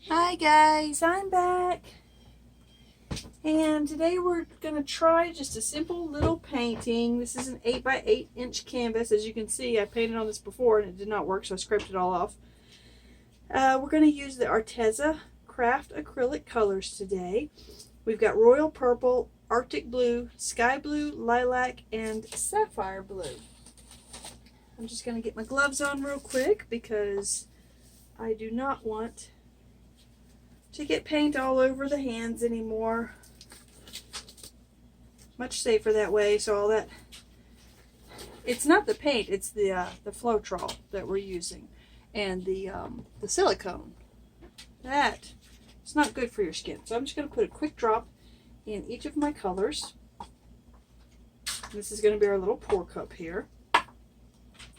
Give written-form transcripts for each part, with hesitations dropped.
Hi guys, I'm back, and today we're going to try just a simple little painting. This is an 8 by 8 inch canvas. As you can see, I painted on this before and it did not work, so I scraped it all off. We're going to use the Arteza Craft Acrylic colors today. We've got royal purple, arctic blue, sky blue, lilac, and sapphire blue. I'm just going to get my gloves on real quick because I do not want to get paint all over the hands anymore. Much safer that way. So all that, it's not the paint, it's the floetrol that we're using, and the silicone. That it's not good for your skin. So I'm just going to put a quick drop in each of my colors. This is going to be our little pour cup here.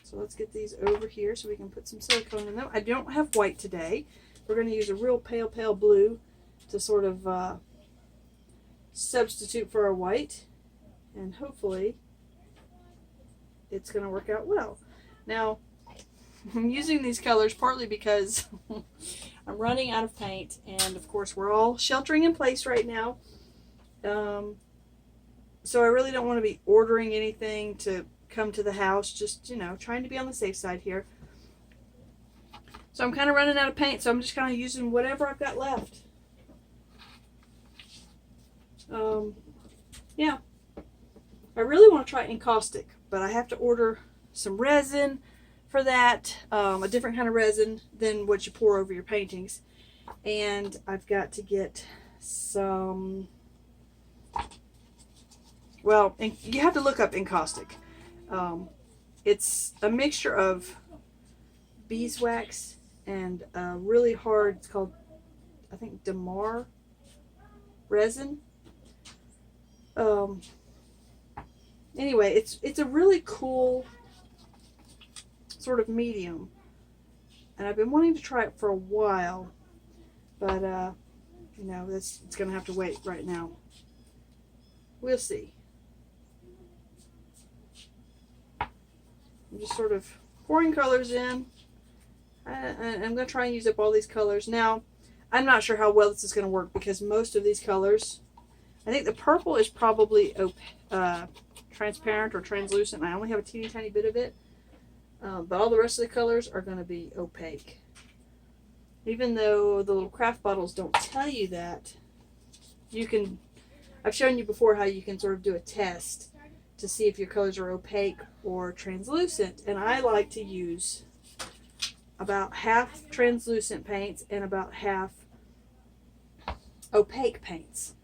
So let's get these over here so we can put some silicone in them. I don't have white today. We're going to use a real pale blue to sort of substitute for our white, and hopefully it's going to work out well. Now, I'm using these colors partly because I'm running out of paint, and of course we're all sheltering in place right now. So I really don't want to be ordering anything to come to the house, just, trying to be on the safe side here. So I'm kind of running out of paint, so I'm just kind of using whatever I've got left. Yeah. I really want to try encaustic, but I have to order some resin for that, a different kind of resin than what you pour over your paintings. And I've got to get some, well, you have to look up encaustic. It's a mixture of beeswax and really hard, it's called, I think, Damar resin. Anyway, it's a really cool sort of medium, and I've been wanting to try it for a while, but it's gonna have to wait right now. We'll see. I'm just sort of pouring colors in. I'm going to try and use up all these colors. Now, I'm not sure how well this is going to work because most of these colors, I think the purple is probably transparent or translucent. I only have a teeny tiny bit of it. But all the rest of the colors are going to be opaque. Even though the little craft bottles don't tell you that, I've shown you before how you can sort of do a test to see if your colors are opaque or translucent. And I like to use about half translucent paints and about half opaque paints.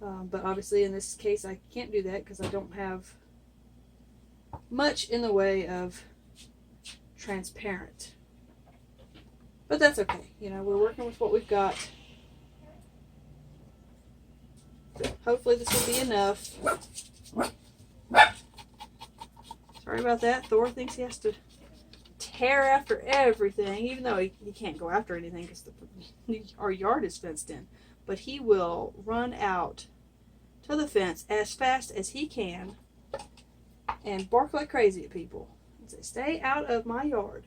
But obviously in this case I can't do that because I don't have much in the way of transparent. But that's okay. We're working with what we've got. So hopefully this will be enough. Sorry about that. Thor thinks he has to tear after everything, even though he can't go after anything because our yard is fenced in. But he will run out to the fence as fast as he can and bark like crazy at people and say, "Stay out of my yard."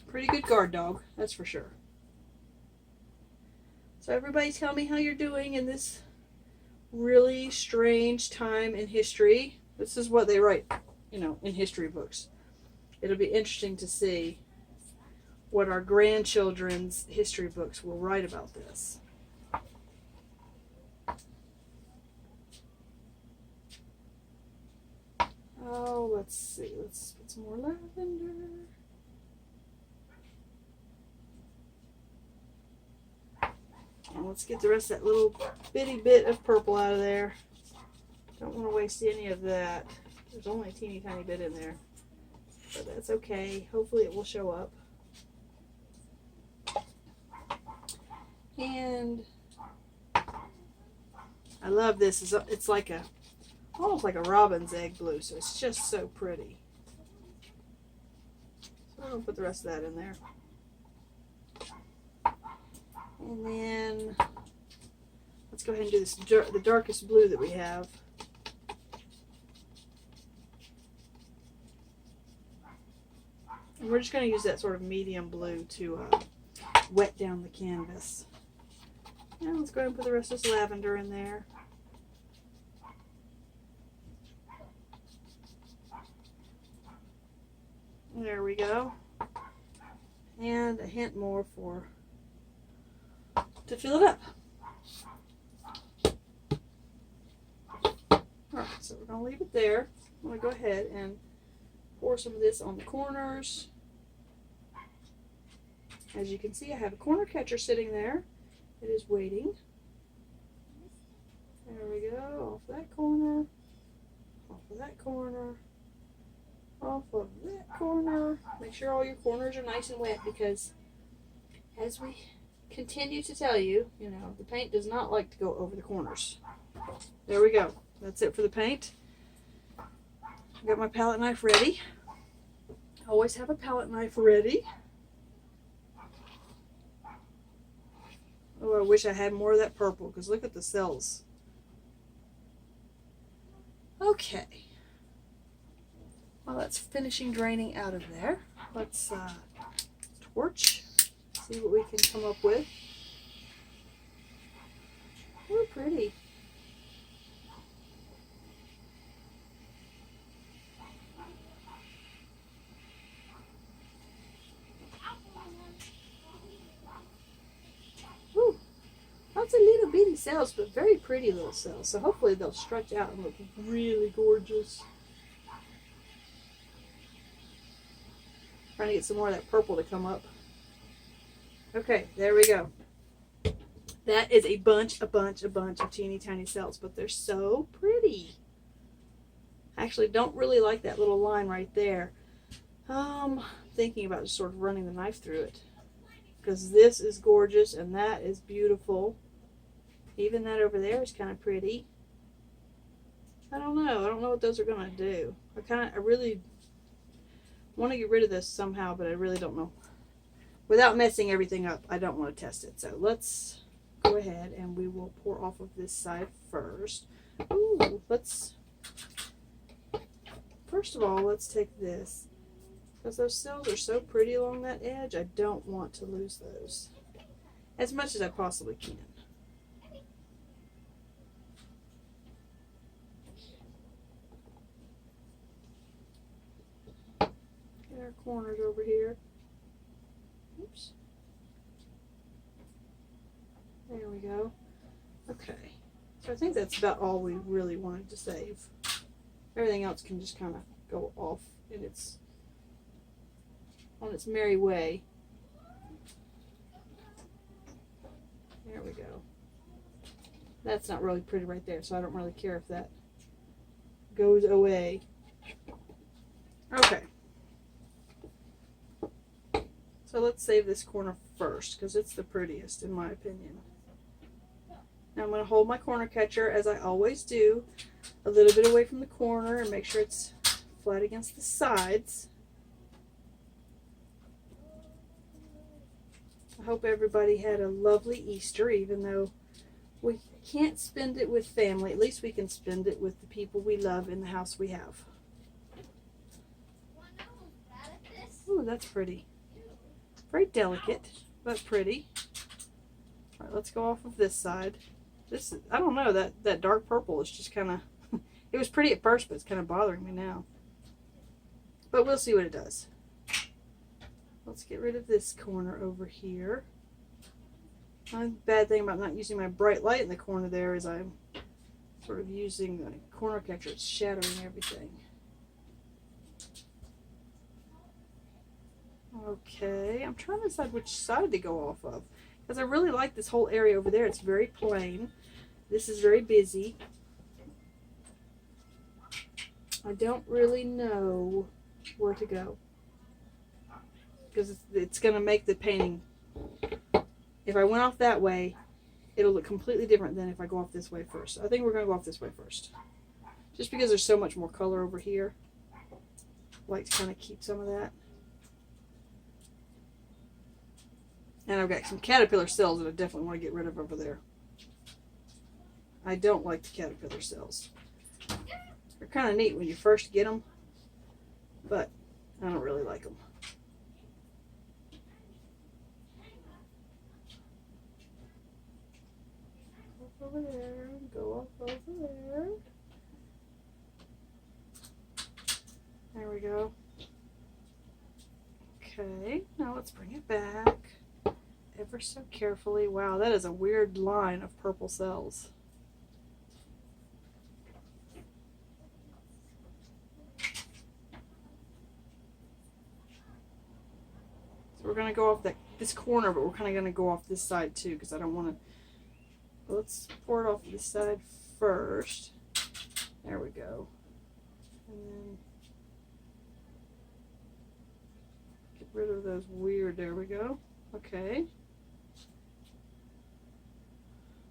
Pretty good guard dog, that's for sure. So everybody tell me how you're doing in this really strange time in history. This is what they write, in history books. It'll be interesting to see what our grandchildren's history books will write about this. Oh, let's see. Let's put some more lavender. And let's get the rest of that little bitty bit of purple out of there. Don't want to waste any of that. There's only a teeny tiny bit in there, but that's okay. Hopefully it will show up. And I love this. It's like almost like a robin's egg blue, so it's just so pretty. So I'm gonna put the rest of that in there. And then let's go ahead and do this, the darkest blue that we have. And we're just going to use that sort of medium blue to wet down the canvas. Now let's go ahead and put the rest of this lavender in there. There we go. And a hint more to fill it up. Alright, so we're going to leave it there. I'm going to go ahead and pour some of this on the corners. As you can see, I have a corner catcher sitting there. It is waiting. There we go. Off that corner. Off of that corner. Off of that corner. Make sure all your corners are nice and wet, because as we continue to tell you, the paint does not like to go over the corners. There we go. That's it for the paint. I've got my palette knife ready. Always have a palette knife ready. Oh, I wish I had more of that purple, because look at the cells. Okay. While that's finishing draining out of there, let's torch, see what we can come up with. Oh, pretty. Ooh, lots of little bitty cells, but very pretty little cells. So hopefully they'll stretch out and look really gorgeous. Trying to get some more of that purple to come up. Okay, there we go. That is a bunch of teeny tiny cells, but they're so pretty. I actually don't really like that little line right there. Thinking about just sort of running the knife through it, because this is gorgeous and that is beautiful. Even that over there is kind of pretty. I don't know what those are gonna do. I really want to get rid of this somehow, but I really don't know. Without messing everything up, I don't want to test it. So let's go ahead and we will pour off of this side first. Ooh, first of all, let's take this. Because those cells are so pretty along that edge, I don't want to lose those. As much as I possibly can. Our corners over here. Oops. There we go. Okay. So I think that's about all we really wanted to save. Everything else can just kind of go off on its merry way. There we go. That's not really pretty right there, so I don't really care if that goes away. Okay. So let's save this corner first, because it's the prettiest in my opinion. Now I'm going to hold my corner catcher, as I always do, a little bit away from the corner and make sure it's flat against the sides. I hope everybody had a lovely Easter, even though we can't spend it with family. At least we can spend it with the people we love in the house we have. Ooh, that's pretty. Very delicate, but pretty. All right, let's go off of this side. This is, I don't know, that dark purple is just kind of, it was pretty at first, but it's kind of bothering me now. But we'll see what it does. Let's get rid of this corner over here. The bad thing about not using my bright light in the corner there is I'm sort of using the corner catcher. It's shadowing everything. Okay, I'm trying to decide which side to go off of, because I really like this whole area over there. It's very plain. This is very busy. I don't really know where to go, because it's going to make the painting, if I went off that way, it'll look completely different than if I go off this way first. I think we're going to go off this way first, just because there's so much more color over here. I like to kind of keep some of that. And I've got some caterpillar cells that I definitely want to get rid of over there. I don't like the caterpillar cells. They're kind of neat when you first get them, but I don't really like them. over there, go off over there. There we go. Okay, now let's bring it back ever so carefully. Wow, that is a weird line of purple cells. So we're going to go off this corner, but we're kind of going to go off this side too, because I don't want to. Let's pour it off this side first. There we go. And then get rid of those weird, there we go. Okay.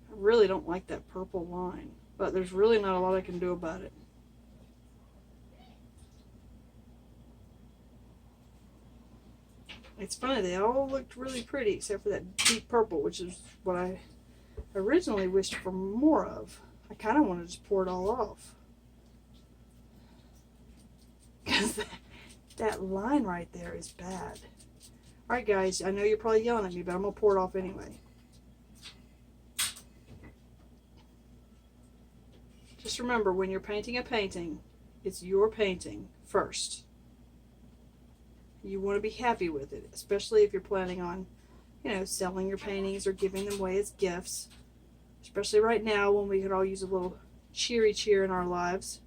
I really don't like that purple line, but there's really not a lot I can do about it. It's funny, they all looked really pretty except for that deep purple, which is what I originally wished for more of. I kind of want to just pour it all off. Because that line right there is bad. Alright guys, I know you're probably yelling at me, but I'm going to pour it off anyway. Just remember, when you're painting a painting, it's your painting first. You want to be happy with it, especially if you're planning on, you know, selling your paintings or giving them away as gifts. Especially right now when we could all use a little cheer in our lives.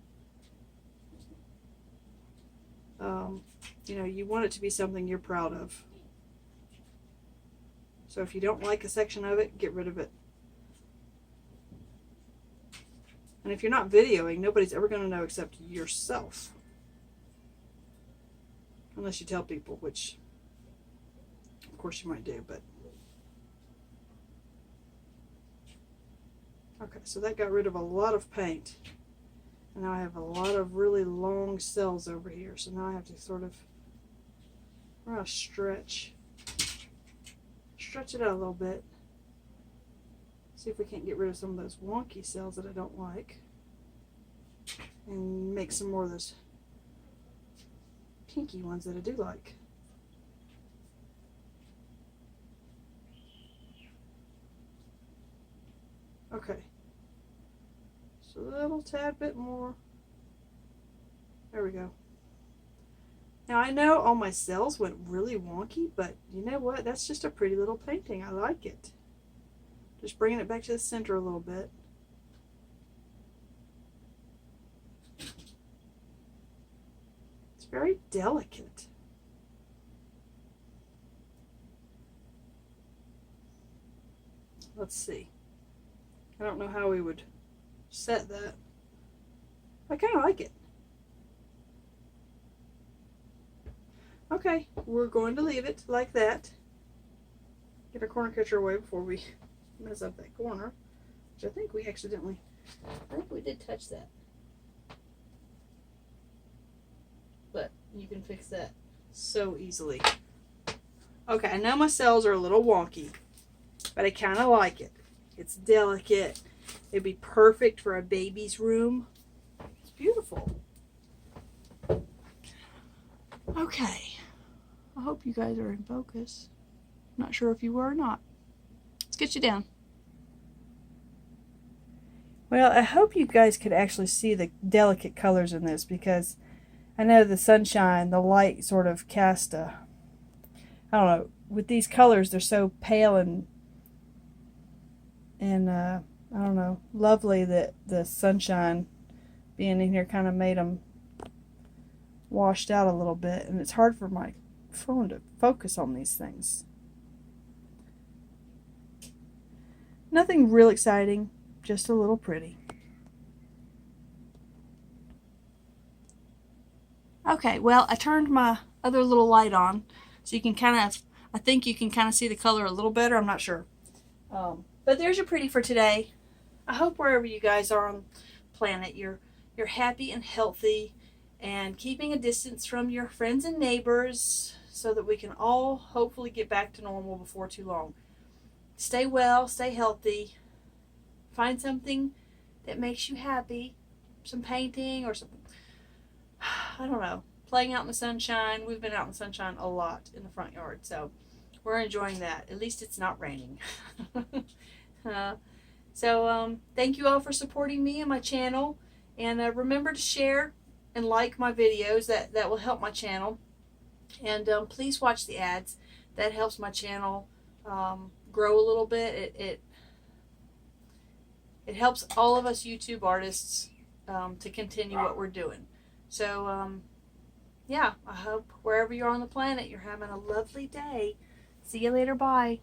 You know, you want it to be something you're proud of. So if you don't like a section of it, get rid of it. And if you're not videoing, nobody's ever going to know except yourself. Unless you tell people, which of course you might do, but okay, so that got rid of a lot of paint. And now I have a lot of really long cells over here, so now I have to sort of, we're going to stretch it out a little bit. See if we can't get rid of some of those wonky cells that I don't like, and make some more of those pinky ones that I do like. Okay, so a little tad bit more. There we go. Now I know all my cells went really wonky, but you know what? That's just a pretty little painting. I like it. Just bringing it back to the center a little bit. It's very delicate. Let's see. I don't know how we would set that. I kind of like it. Okay, we're going to leave it like that. Get our corner catcher away before we mess up that corner, which I think we accidentally, I think we did touch that. But you can fix that so easily. Okay, I know my cells are a little wonky, but I kind of like it. It's delicate. It'd be perfect for a baby's room. It's beautiful. Okay. I hope you guys are in focus. I'm not sure if you were or not. Let's get you down. Well, I hope you guys could actually see the delicate colors in this, because I know the sunshine, the light sort of cast a, I don't know, with these colors they're so pale and I don't know, lovely, that the sunshine being in here kind of made them washed out a little bit, and it's hard for my phone to focus on these things. Nothing real exciting, just a little pretty. Okay, well, I turned my other little light on, so you can kind of, I think you can kind of see the color a little better. I'm not sure. But there's your pretty for today. I hope wherever you guys are on the planet, you're happy and healthy and keeping a distance from your friends and neighbors, so that we can all hopefully get back to normal before too long. Stay well, stay healthy. Find something that makes you happy. Some painting or some, I don't know, playing out in the sunshine. We've been out in the sunshine a lot in the front yard, so we're enjoying that. At least it's not raining. So thank you all for supporting me and my channel. And remember to share and like my videos. That will help my channel. And please watch the ads. That helps my channel grow a little bit. It helps all of us YouTube artists to continue what we're doing. So yeah, I hope wherever you're on the planet, you're having a lovely day. See you later. Bye.